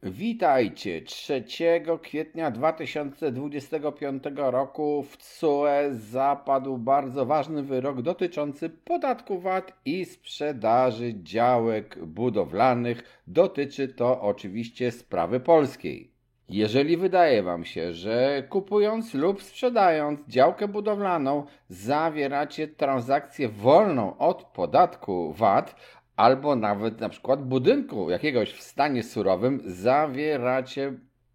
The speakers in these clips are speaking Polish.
Witajcie! 3 kwietnia 2025 roku w TSUE zapadł bardzo ważny wyrok dotyczący podatku VAT i sprzedaży działek budowlanych. Dotyczy to oczywiście sprawy polskiej. Jeżeli wydaje Wam się, że kupując lub sprzedając działkę budowlaną zawieracie transakcję wolną od podatku VAT, albo nawet na przykład budynku jakiegoś w stanie surowym zawieracie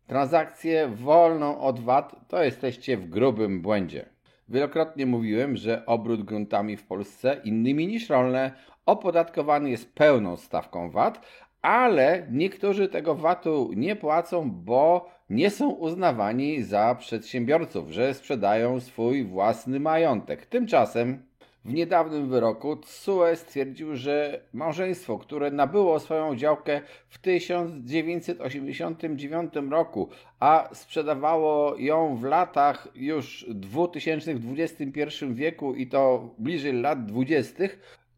transakcję wolną od VAT, to jesteście w grubym błędzie. Wielokrotnie mówiłem, że obrót gruntami w Polsce, innymi niż rolne, opodatkowany jest pełną stawką VAT, ale niektórzy tego VAT-u nie płacą, bo nie są uznawani za przedsiębiorców, że sprzedają swój własny majątek. Tymczasem w niedawnym wyroku TSUE stwierdził, że małżeństwo, które nabyło swoją działkę w 1989 roku, a sprzedawało ją w latach już 2000 w XXI wieku i to bliżej lat 20.,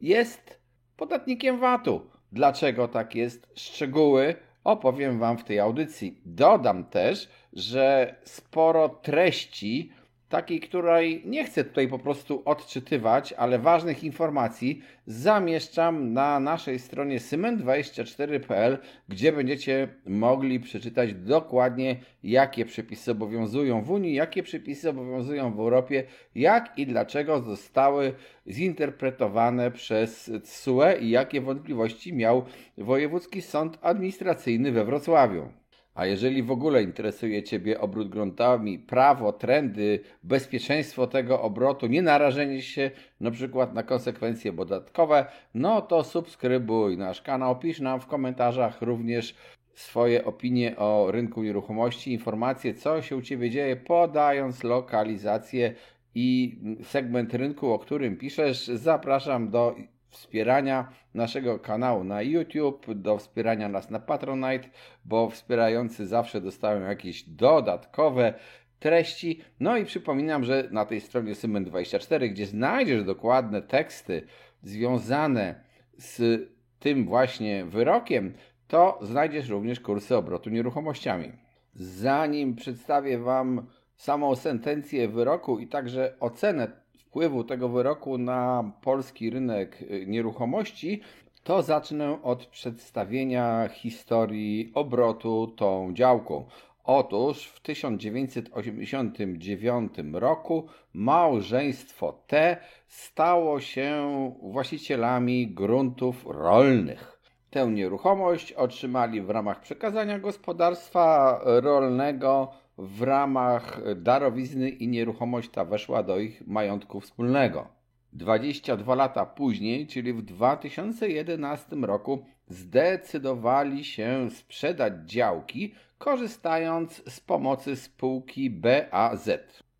jest podatnikiem VAT-u. Dlaczego tak jest? Szczegóły opowiem Wam w tej audycji. Dodam też, że sporo treści takiej, której nie chcę tutaj po prostu odczytywać, ale ważnych informacji zamieszczam na naszej stronie symen24.pl, gdzie będziecie mogli przeczytać dokładnie, jakie przepisy obowiązują w Unii, jakie przepisy obowiązują w Europie, jak i dlaczego zostały zinterpretowane przez TSUE i jakie wątpliwości miał Wojewódzki Sąd Administracyjny we Wrocławiu. A jeżeli w ogóle interesuje Ciebie obrót gruntami, prawo, trendy, bezpieczeństwo tego obrotu, nie narażenie się na przykład na konsekwencje podatkowe, no to subskrybuj nasz kanał, pisz nam w komentarzach również swoje opinie o rynku nieruchomości, informacje, co się u Ciebie dzieje, podając lokalizację i segment rynku, o którym piszesz. Zapraszam do wspierania naszego kanału na YouTube, do wspierania nas na Patronite, bo wspierający zawsze dostają jakieś dodatkowe treści. No i przypominam, że na tej stronie Symen24, gdzie znajdziesz dokładne teksty związane z tym właśnie wyrokiem, to znajdziesz również kursy obrotu nieruchomościami. Zanim przedstawię Wam samą sentencję wyroku i także ocenę wpływu tego wyroku na polski rynek nieruchomości, to zacznę od przedstawienia historii obrotu tą działką. Otóż w 1989 roku małżeństwo T stało się właścicielami gruntów rolnych. Tę nieruchomość otrzymali w ramach przekazania gospodarstwa rolnego, w ramach darowizny i nieruchomość ta weszła do ich majątku wspólnego. 22 lata później, czyli w 2011 roku, zdecydowali się sprzedać działki, korzystając z pomocy spółki BAZ.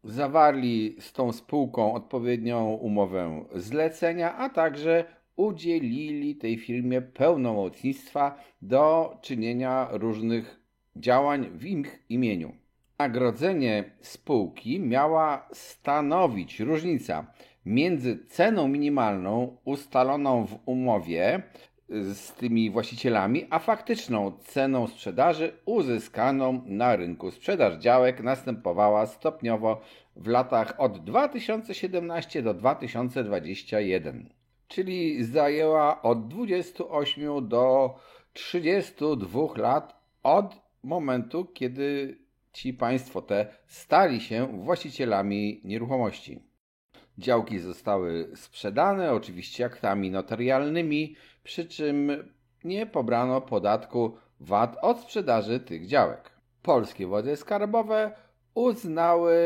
Zawarli z tą spółką odpowiednią umowę zlecenia, a także udzielili tej firmie pełnomocnictwa do czynienia różnych działań w ich imieniu. Wynagrodzenie spółki miała stanowić różnica między ceną minimalną ustaloną w umowie z tymi właścicielami, a faktyczną ceną sprzedaży uzyskaną na rynku. Sprzedaż działek następowała stopniowo w latach od 2017 do 2021, czyli zajęła od 28 do 32 lat od momentu, kiedy ci państwo te stali się właścicielami nieruchomości. Działki zostały sprzedane, oczywiście aktami notarialnymi, przy czym nie pobrano podatku VAT od sprzedaży tych działek. Polskie władze skarbowe uznały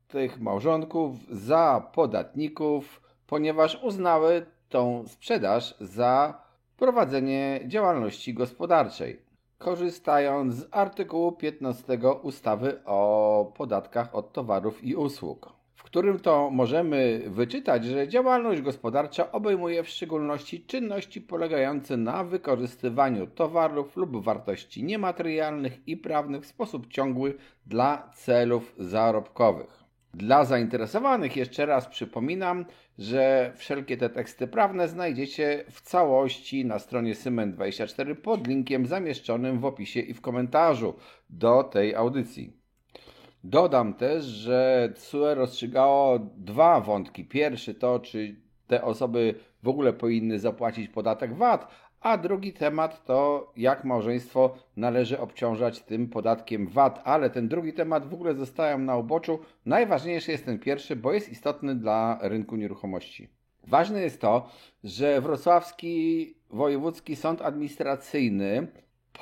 tych małżonków za podatników, ponieważ uznały tą sprzedaż za prowadzenie działalności gospodarczej, korzystając z artykułu 15 ustawy o podatkach od towarów i usług, w którym to możemy wyczytać, że działalność gospodarcza obejmuje w szczególności czynności polegające na wykorzystywaniu towarów lub wartości niematerialnych i prawnych w sposób ciągły dla celów zarobkowych. Dla zainteresowanych jeszcze raz przypominam, że wszelkie te teksty prawne znajdziecie w całości na stronie Symen24 pod linkiem zamieszczonym w opisie i w komentarzu do tej audycji. Dodam też, że TSUE rozstrzygało dwa wątki. Pierwszy to, czy te osoby w ogóle powinny zapłacić podatek VAT, a drugi temat to, jak małżeństwo należy obciążać tym podatkiem VAT, ale ten drugi temat w ogóle zostałem na uboczu. Najważniejszy jest ten pierwszy, bo jest istotny dla rynku nieruchomości. Ważne jest to, że Wrocławski Wojewódzki Sąd Administracyjny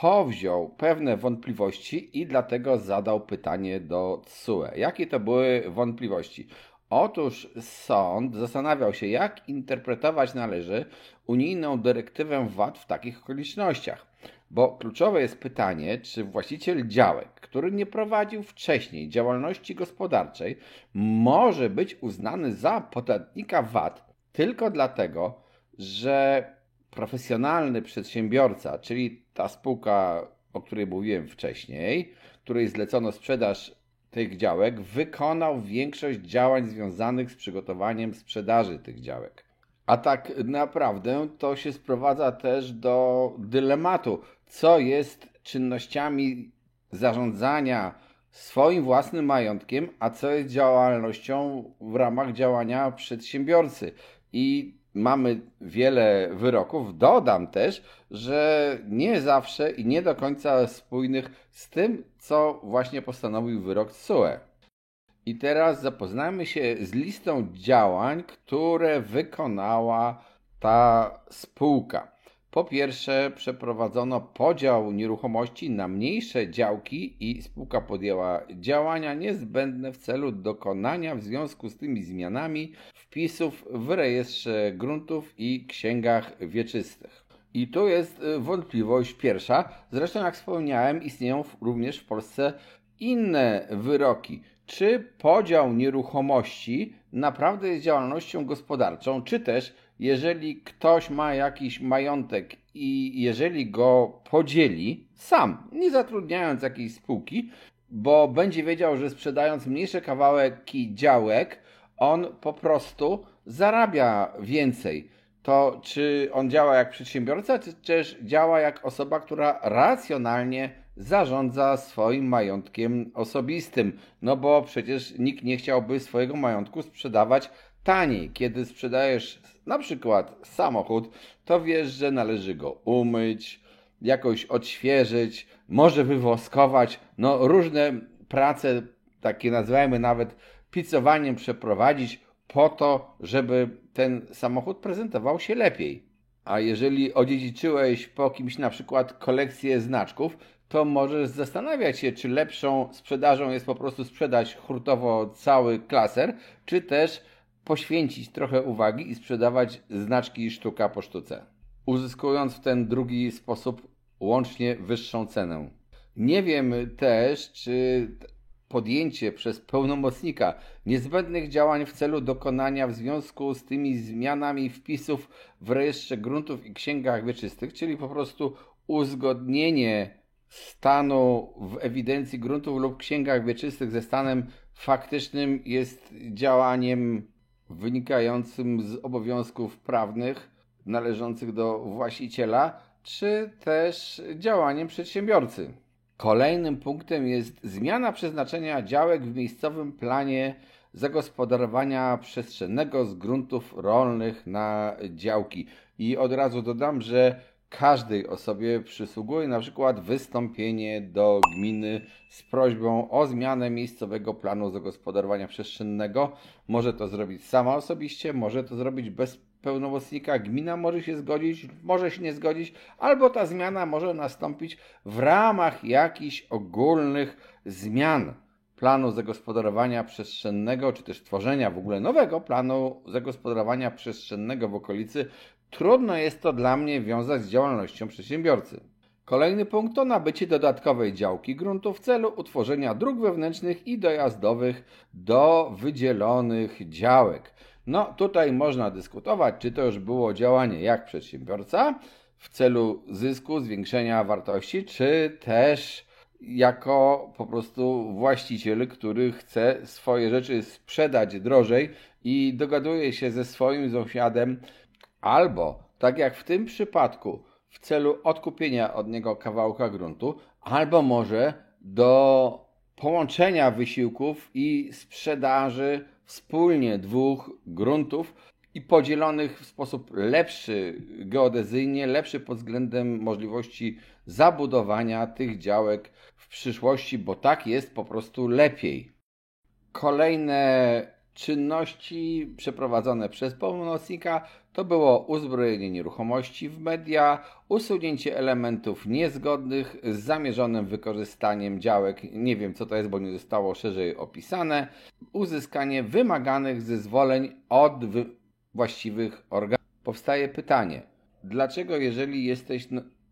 powziął pewne wątpliwości i dlatego zadał pytanie do TSUE. Jakie to były wątpliwości? Otóż sąd zastanawiał się, jak interpretować należy unijną dyrektywę VAT w takich okolicznościach. Bo kluczowe jest pytanie, czy właściciel działek, który nie prowadził wcześniej działalności gospodarczej, może być uznany za podatnika VAT tylko dlatego, że profesjonalny przedsiębiorca, czyli ta spółka, o której mówiłem wcześniej, której zlecono sprzedaż tych działek, wykonał większość działań związanych z przygotowaniem sprzedaży tych działek. A tak naprawdę to się sprowadza też do dylematu, co jest czynnościami zarządzania swoim własnym majątkiem, a co jest działalnością w ramach działania przedsiębiorcy. I mamy wiele wyroków. Dodam też, że nie zawsze i nie do końca spójnych z tym, co właśnie postanowił wyrok TSUE. I teraz zapoznajmy się z listą działań, które wykonała ta spółka. Po pierwsze, przeprowadzono podział nieruchomości na mniejsze działki i spółka podjęła działania niezbędne w celu dokonania w związku z tymi zmianami wpisów w rejestrze gruntów i księgach wieczystych. I tu jest wątpliwość pierwsza. Zresztą, jak wspomniałem, istnieją również w Polsce inne wyroki. Czy podział nieruchomości naprawdę jest działalnością gospodarczą, czy też jeżeli ktoś ma jakiś majątek i jeżeli go podzieli sam, nie zatrudniając jakiejś spółki, bo będzie wiedział, że sprzedając mniejsze kawałki działek, on po prostu zarabia więcej. To czy on działa jak przedsiębiorca, czy też działa jak osoba, która racjonalnie zarządza swoim majątkiem osobistym? No bo przecież nikt nie chciałby swojego majątku sprzedawać taniej. Kiedy sprzedajesz na przykład samochód, to wiesz, że należy go umyć, jakoś odświeżyć, może wywoskować, no różne prace, takie nazwijmy nawet picowaniem przeprowadzić po to, żeby ten samochód prezentował się lepiej. A jeżeli odziedziczyłeś po kimś na przykład kolekcję znaczków, to możesz zastanawiać się, czy lepszą sprzedażą jest po prostu sprzedać hurtowo cały klaser, czy też poświęcić trochę uwagi i sprzedawać znaczki sztuka po sztuce, uzyskując w ten drugi sposób łącznie wyższą cenę. Nie wiem też, czy podjęcie przez pełnomocnika niezbędnych działań w celu dokonania w związku z tymi zmianami wpisów w rejestrze gruntów i księgach wieczystych, czyli po prostu uzgodnienie stanu w ewidencji gruntów lub księgach wieczystych ze stanem faktycznym, jest działaniem wynikającym z obowiązków prawnych należących do właściciela, czy też działaniem przedsiębiorcy. Kolejnym punktem jest zmiana przeznaczenia działek w miejscowym planie zagospodarowania przestrzennego z gruntów rolnych na działki. I od razu dodam, że każdej osobie przysługuje na przykład wystąpienie do gminy z prośbą o zmianę miejscowego planu zagospodarowania przestrzennego. Może to zrobić sama osobiście, może to zrobić bez pełnomocnika. Gmina może się zgodzić, może się nie zgodzić, albo ta zmiana może nastąpić w ramach jakichś ogólnych zmian planu zagospodarowania przestrzennego, czy też tworzenia w ogóle nowego planu zagospodarowania przestrzennego w okolicy. Trudno jest to dla mnie wiązać z działalnością przedsiębiorcy. Kolejny punkt to nabycie dodatkowej działki gruntu w celu utworzenia dróg wewnętrznych i dojazdowych do wydzielonych działek. No tutaj można dyskutować, czy to już było działanie jak przedsiębiorca w celu zysku, zwiększenia wartości, czy też jako po prostu właściciel, który chce swoje rzeczy sprzedać drożej i dogaduje się ze swoim sąsiadem, albo tak jak w tym przypadku w celu odkupienia od niego kawałka gruntu, albo może do połączenia wysiłków i sprzedaży wspólnie dwóch gruntów i podzielonych w sposób lepszy geodezyjnie, lepszy pod względem możliwości zabudowania tych działek w przyszłości, bo tak jest po prostu lepiej. Kolejne czynności przeprowadzone przez pełnomocnika to było uzbrojenie nieruchomości w media, usunięcie elementów niezgodnych z zamierzonym wykorzystaniem działek, nie wiem co to jest, bo nie zostało szerzej opisane, uzyskanie wymaganych zezwoleń od właściwych organów. Powstaje pytanie, dlaczego jeżeli jesteś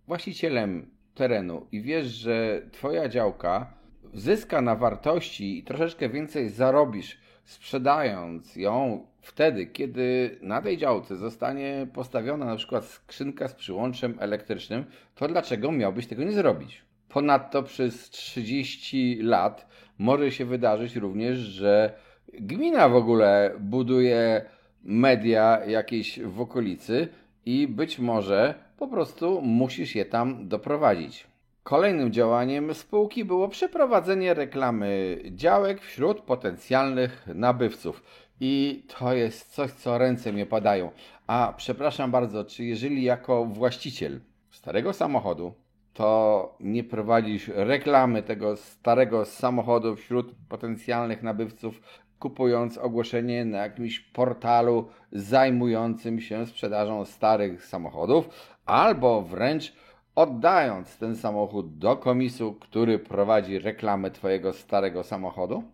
właścicielem terenu i wiesz, że twoja działka zyska na wartości i troszeczkę więcej zarobisz, sprzedając ją wtedy, kiedy na tej działce zostanie postawiona na przykład skrzynka z przyłączem elektrycznym, to dlaczego miałbyś tego nie zrobić? Ponadto przez 30 lat może się wydarzyć również, że gmina w ogóle buduje media jakieś w okolicy i być może po prostu musisz je tam doprowadzić. Kolejnym działaniem spółki było przeprowadzenie reklamy działek wśród potencjalnych nabywców. I to jest coś, co ręce mi opadają. A przepraszam bardzo, czy jeżeli jako właściciel starego samochodu, to nie prowadzisz reklamy tego starego samochodu wśród potencjalnych nabywców, kupując ogłoszenie na jakimś portalu zajmującym się sprzedażą starych samochodów, albo wręcz oddając ten samochód do komisu, który prowadzi reklamę twojego starego samochodu?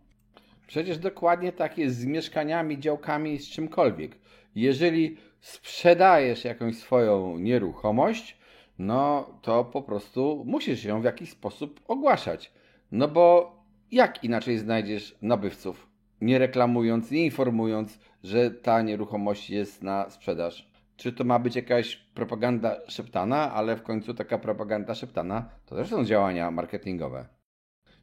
Przecież dokładnie tak jest z mieszkaniami, działkami, z czymkolwiek. Jeżeli sprzedajesz jakąś swoją nieruchomość, no to po prostu musisz ją w jakiś sposób ogłaszać. No bo jak inaczej znajdziesz nabywców? Nie reklamując, nie informując, że ta nieruchomość jest na sprzedaż. Czy to ma być jakaś propaganda szeptana, ale w końcu taka propaganda szeptana to też są działania marketingowe.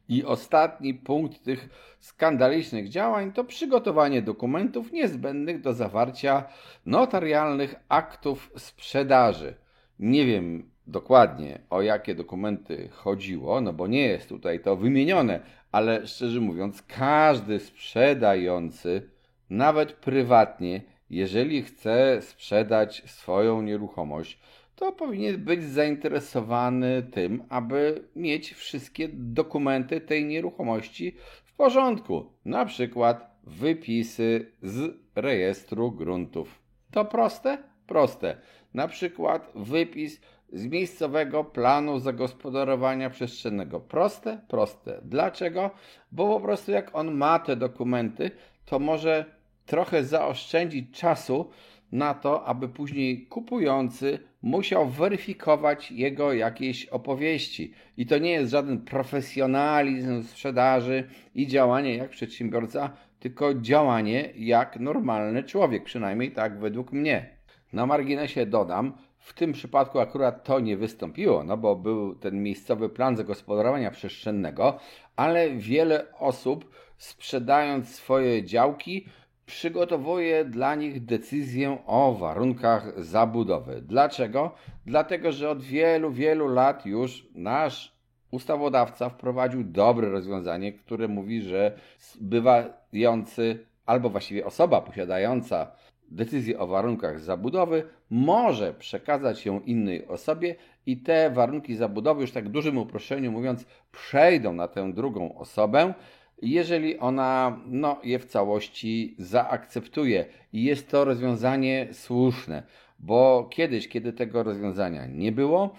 I ostatni punkt tych skandalicznych działań to przygotowanie dokumentów niezbędnych do zawarcia notarialnych aktów sprzedaży. Nie wiem dokładnie, o jakie dokumenty chodziło, no bo nie jest tutaj to wymienione, ale szczerze mówiąc, każdy sprzedający, nawet prywatnie, jeżeli chce sprzedać swoją nieruchomość, to powinien być zainteresowany tym, aby mieć wszystkie dokumenty tej nieruchomości w porządku. Na przykład wypisy z rejestru gruntów. To proste? Proste. Na przykład wypis z miejscowego planu zagospodarowania przestrzennego. Proste? Proste. Dlaczego? Bo po prostu jak on ma te dokumenty, to może trochę zaoszczędzić czasu na to, aby później kupujący musiał weryfikować jego jakieś opowieści. I to nie jest żaden profesjonalizm sprzedaży i działanie jak przedsiębiorca, tylko działanie jak normalny człowiek, przynajmniej tak według mnie. Na marginesie dodam, w tym przypadku akurat to nie wystąpiło, no bo był ten miejscowy plan zagospodarowania przestrzennego, ale wiele osób sprzedając swoje działki przygotowuje dla nich decyzję o warunkach zabudowy. Dlaczego? Dlatego, że od wielu, wielu lat już nasz ustawodawca wprowadził dobre rozwiązanie, które mówi, że zbywający albo właściwie osoba posiadająca decyzję o warunkach zabudowy może przekazać ją innej osobie i te warunki zabudowy, już tak w dużym uproszczeniu mówiąc, przejdą na tę drugą osobę, jeżeli ona je w całości zaakceptuje. I jest to rozwiązanie słuszne, bo kiedyś, kiedy tego rozwiązania nie było,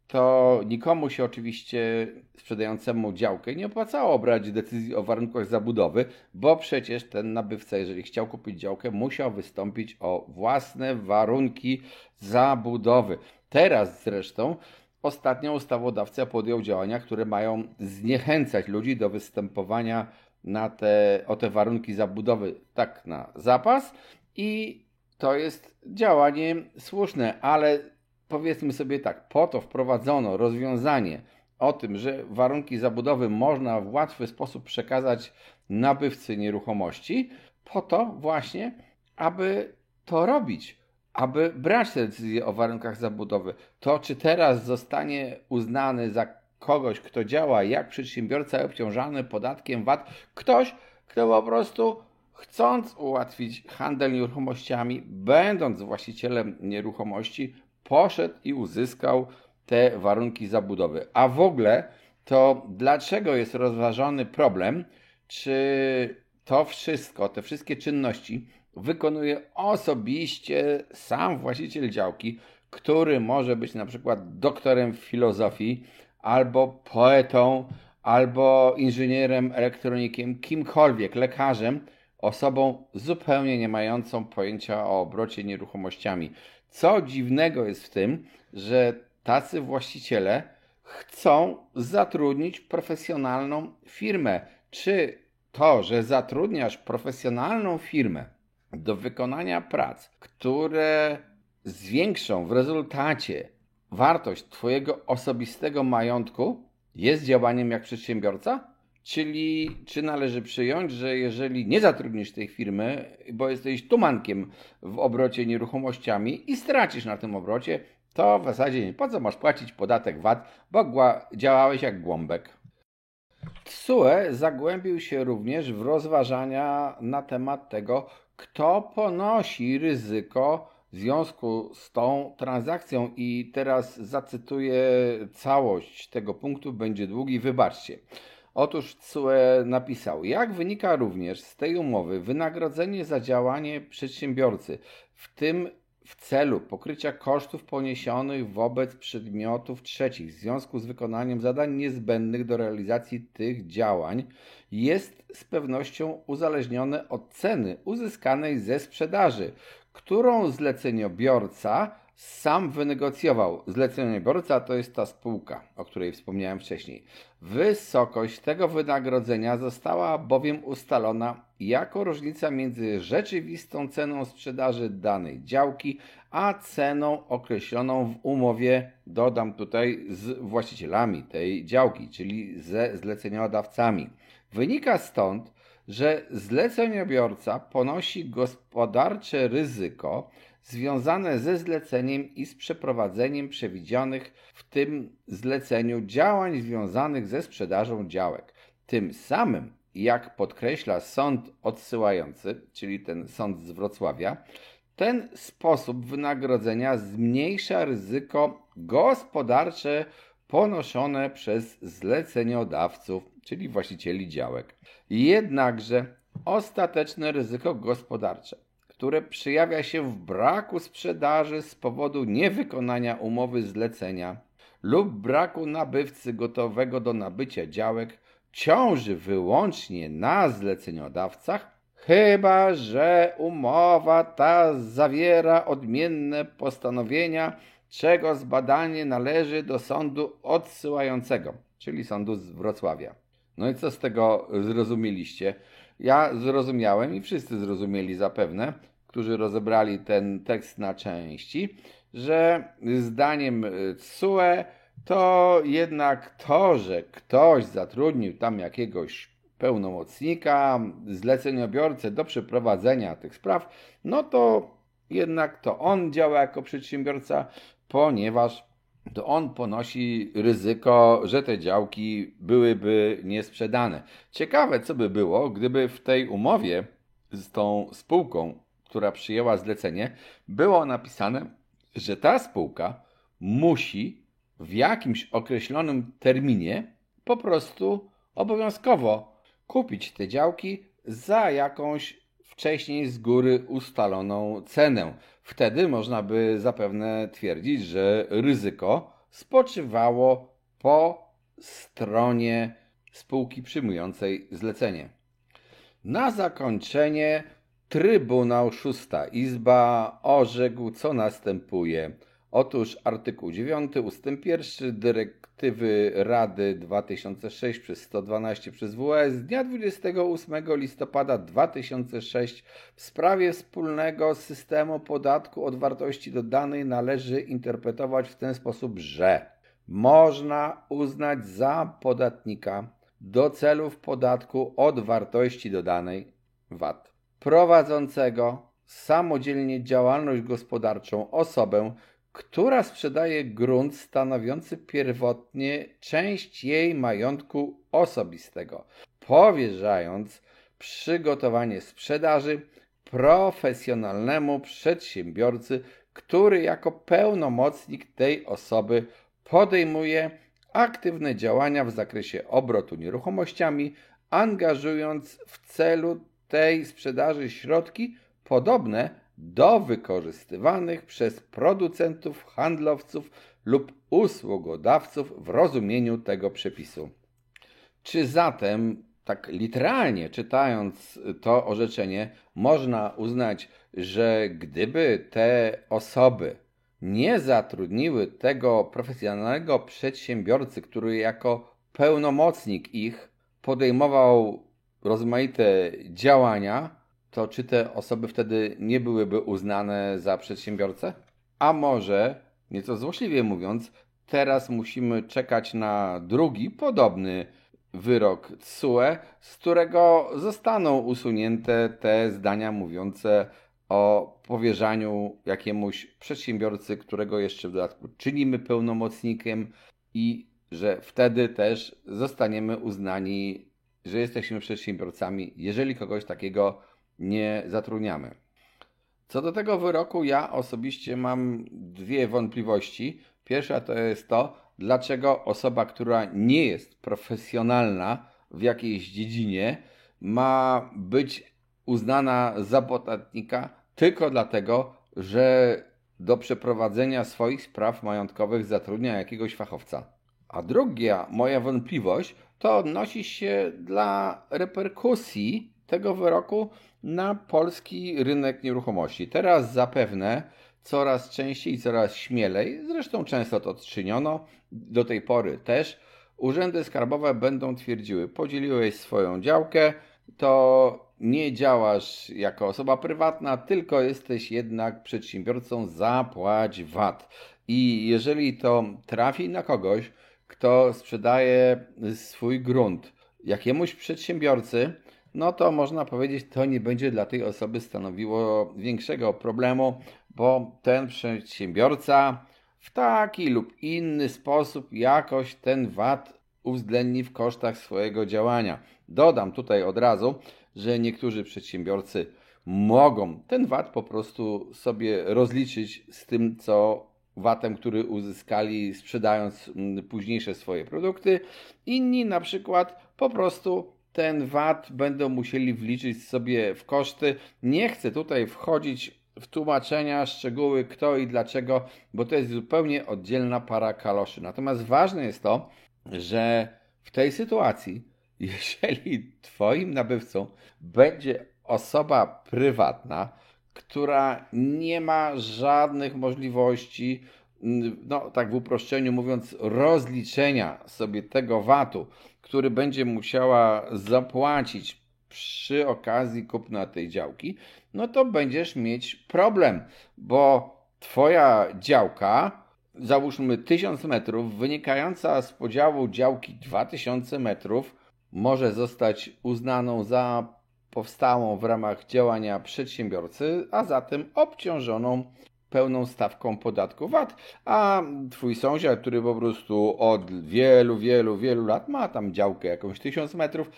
to nikomu się oczywiście sprzedającemu działkę nie opłacało brać decyzji o warunkach zabudowy, bo przecież ten nabywca, jeżeli chciał kupić działkę, musiał wystąpić o własne warunki zabudowy. Teraz zresztą ostatnio ustawodawca podjął działania, które mają zniechęcać ludzi do występowania o te warunki zabudowy tak na zapas i to jest działanie słuszne, ale powiedzmy sobie tak, po to wprowadzono rozwiązanie o tym, że warunki zabudowy można w łatwy sposób przekazać nabywcy nieruchomości, po to właśnie, aby to robić, aby brać te decyzje o warunkach zabudowy. To, czy teraz zostanie uznany za kogoś, kto działa jak przedsiębiorca obciążany podatkiem VAT, ktoś, kto po prostu chcąc ułatwić handel nieruchomościami, będąc właścicielem nieruchomości, poszedł i uzyskał te warunki zabudowy. A w ogóle to dlaczego jest rozważony problem, czy to wszystko, te wszystkie czynności wykonuje osobiście sam właściciel działki, który może być na przykład doktorem filozofii, albo poetą, albo inżynierem, elektronikiem, kimkolwiek, lekarzem, osobą zupełnie nie mającą pojęcia o obrocie nieruchomościami. Co dziwnego jest w tym, że tacy właściciele chcą zatrudnić profesjonalną firmę. Czy to, że zatrudniasz profesjonalną firmę do wykonania prac, które zwiększą w rezultacie wartość Twojego osobistego majątku, jest działaniem jak przedsiębiorca? Czyli czy należy przyjąć, że jeżeli nie zatrudnisz tej firmy, bo jesteś tumankiem w obrocie nieruchomościami i stracisz na tym obrocie, to w zasadzie nie po co masz płacić podatek VAT, bo działałeś jak głąbek. TSUE zagłębił się również w rozważania na temat tego, kto ponosi ryzyko w związku z tą transakcją i teraz zacytuję całość tego punktu, będzie długi, wybaczcie. Otóż TSUE napisał, jak wynika również z tej umowy, wynagrodzenie za działanie przedsiębiorcy, w tym w celu pokrycia kosztów poniesionych wobec przedmiotów trzecich w związku z wykonaniem zadań niezbędnych do realizacji tych działań, jest z pewnością uzależnione od ceny uzyskanej ze sprzedaży, którą zleceniobiorca sam wynegocjował. Zleceniobiorca to jest ta spółka, o której wspomniałem wcześniej. Wysokość tego wynagrodzenia została bowiem ustalona jako różnica między rzeczywistą ceną sprzedaży danej działki, a ceną określoną w umowie, dodam tutaj, z właścicielami tej działki, czyli ze zleceniodawcami. Wynika stąd, że zleceniobiorca ponosi gospodarcze ryzyko związane ze zleceniem i z przeprowadzeniem przewidzianych w tym zleceniu działań związanych ze sprzedażą działek. Tym samym, jak podkreśla sąd odsyłający, czyli ten sąd z Wrocławia, ten sposób wynagrodzenia zmniejsza ryzyko gospodarcze ponoszone przez zleceniodawców, czyli właścicieli działek. Jednakże ostateczne ryzyko gospodarcze, które przejawia się w braku sprzedaży z powodu niewykonania umowy zlecenia lub braku nabywcy gotowego do nabycia działek, ciąży wyłącznie na zleceniodawcach, chyba że umowa ta zawiera odmienne postanowienia, czego zbadanie należy do sądu odsyłającego, czyli sądu z Wrocławia. No i co z tego zrozumieliście? Ja zrozumiałem i wszyscy zrozumieli zapewne, którzy rozebrali ten tekst na części, że zdaniem TSUE to jednak to, że ktoś zatrudnił tam jakiegoś pełnomocnika, zleceniobiorcę do przeprowadzenia tych spraw, no to jednak to on działa jako przedsiębiorca, ponieważ to on ponosi ryzyko, że te działki byłyby niesprzedane. Ciekawe, co by było, gdyby w tej umowie z tą spółką, która przyjęła zlecenie, było napisane, że ta spółka musi w jakimś określonym terminie po prostu obowiązkowo kupić te działki za jakąś wcześniej z góry ustaloną cenę. Wtedy można by zapewne twierdzić, że ryzyko spoczywało po stronie spółki przyjmującej zlecenie. Na zakończenie Trybunał Szósta Izba orzekł, co następuje. Otóż artykuł 9 ustęp 1 dyrektywy Rady 2006/112 przez WE z dnia 28 listopada 2006 w sprawie wspólnego systemu podatku od wartości dodanej należy interpretować w ten sposób, że można uznać za podatnika do celów podatku od wartości dodanej VAT prowadzącego samodzielnie działalność gospodarczą osobę, która sprzedaje grunt stanowiący pierwotnie część jej majątku osobistego, powierzając przygotowanie sprzedaży profesjonalnemu przedsiębiorcy, który jako pełnomocnik tej osoby podejmuje aktywne działania w zakresie obrotu nieruchomościami, angażując w celu tej sprzedaży środki podobne do wykorzystywanych przez producentów, handlowców lub usługodawców w rozumieniu tego przepisu. Czy zatem, tak literalnie czytając to orzeczenie, można uznać, że gdyby te osoby nie zatrudniły tego profesjonalnego przedsiębiorcy, który jako pełnomocnik ich podejmował rozmaite działania, to czy te osoby wtedy nie byłyby uznane za przedsiębiorcę? A może, nieco złośliwie mówiąc, teraz musimy czekać na drugi, podobny wyrok TSUE, z którego zostaną usunięte te zdania mówiące o powierzaniu jakiemuś przedsiębiorcy, którego jeszcze w dodatku czynimy pełnomocnikiem i że wtedy też zostaniemy uznani, że jesteśmy przedsiębiorcami, jeżeli kogoś takiego nie zatrudniamy. Co do tego wyroku, ja osobiście mam dwie wątpliwości. Pierwsza to jest to, dlaczego osoba, która nie jest profesjonalna w jakiejś dziedzinie, ma być uznana za podatnika tylko dlatego, że do przeprowadzenia swoich spraw majątkowych zatrudnia jakiegoś fachowca. A druga moja wątpliwość to odnosi się dla reperkusji tego wyroku na polski rynek nieruchomości. Teraz zapewne coraz częściej i coraz śmielej, zresztą często to czyniono, do tej pory też, urzędy skarbowe będą twierdziły: podzieliłeś swoją działkę, to nie działasz jako osoba prywatna, tylko jesteś jednak przedsiębiorcą, zapłać VAT. I jeżeli to trafi na kogoś, kto sprzedaje swój grunt jakiemuś przedsiębiorcy, no to można powiedzieć, to nie będzie dla tej osoby stanowiło większego problemu, bo ten przedsiębiorca w taki lub inny sposób jakoś ten VAT uwzględni w kosztach swojego działania. Dodam tutaj od razu, że niektórzy przedsiębiorcy mogą ten VAT po prostu sobie rozliczyć z tym, co VAT-em, który uzyskali sprzedając późniejsze swoje produkty. Inni na przykład po prostu ten VAT będą musieli wliczyć sobie w koszty. Nie chcę tutaj wchodzić w tłumaczenia, szczegóły, kto i dlaczego, bo to jest zupełnie oddzielna para kaloszy. Natomiast ważne jest to, że w tej sytuacji, jeżeli Twoim nabywcą będzie osoba prywatna, która nie ma żadnych możliwości, no tak w uproszczeniu mówiąc, rozliczenia sobie tego VAT-u, który będzie musiała zapłacić przy okazji kupna tej działki, no to będziesz mieć problem, bo Twoja działka, załóżmy 1000 metrów, wynikająca z podziału działki 2000 metrów, może zostać uznaną za powstałą w ramach działania przedsiębiorcy, a zatem obciążoną pełną stawką podatku VAT, a twój sąsiad, który po prostu od wielu lat ma tam działkę jakąś 1000 metrów,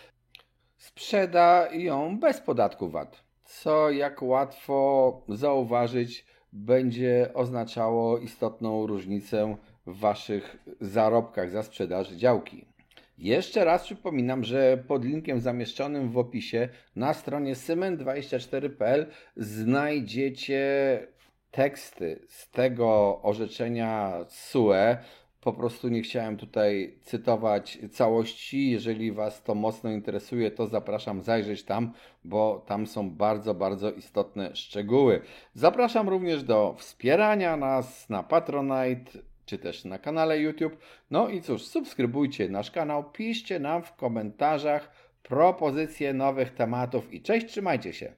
sprzeda ją bez podatku VAT, co jak łatwo zauważyć będzie oznaczało istotną różnicę w waszych zarobkach za sprzedaż działki. Jeszcze raz przypominam, że pod linkiem zamieszczonym w opisie na stronie cement24.pl znajdziecie teksty z tego orzeczenia TSUE. Po prostu nie chciałem tutaj cytować całości. Jeżeli Was to mocno interesuje, to zapraszam zajrzeć tam, bo tam są bardzo istotne szczegóły. Zapraszam również do wspierania nas na Patronite, czy też na kanale YouTube. No i cóż, subskrybujcie nasz kanał, piszcie nam w komentarzach propozycje nowych tematów i cześć, trzymajcie się.